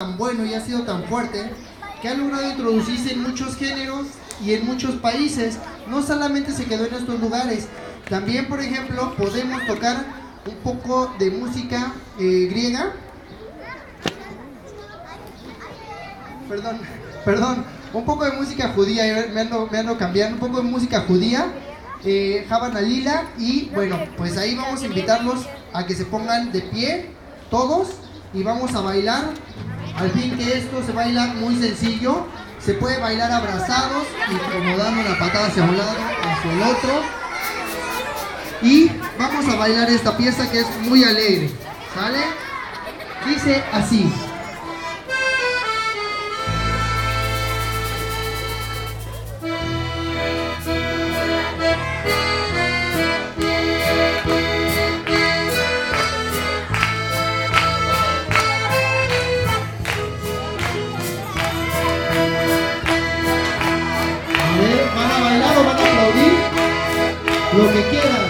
tan bueno y ha sido tan fuerte que ha logrado introducirse en muchos géneros y en muchos países. No solamente se quedó en estos lugares, también, por ejemplo, podemos tocar un poco de música griega. Perdón, un poco de música judía, me ando cambiando, un poco de música judía, Havana Lila, y bueno, pues ahí vamos a invitarlos a que se pongan de pie, todos, y vamos a bailar. Al fin que esto se baila muy sencillo, se puede bailar abrazados y como dando una patada hacia un lado, hacia el otro. Y vamos a bailar esta pieza que es muy alegre, ¿sale? Dice así. ¿Van a bailar o van a aplaudir? Lo que quieran.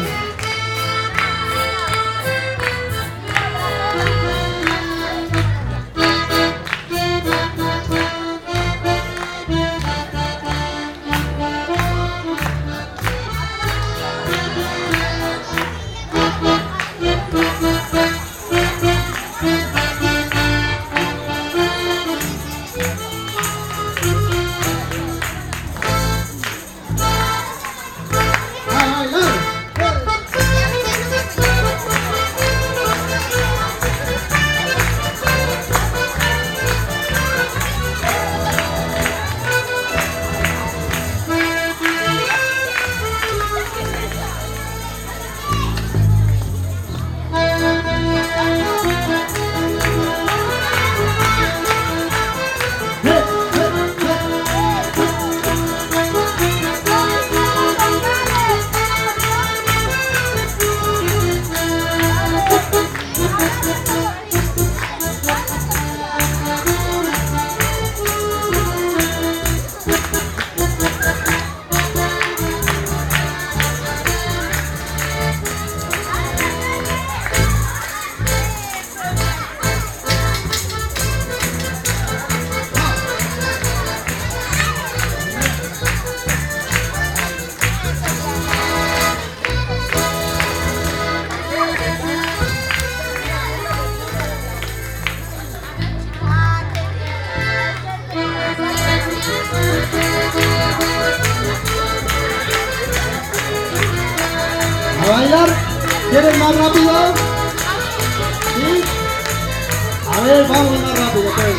¿A bailar? ¿Quieren más rápido? ¿Sí? A ver, vamos más rápido, pues.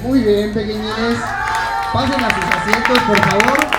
Muy bien, pequeñines. Pasen a sus asientos, por favor.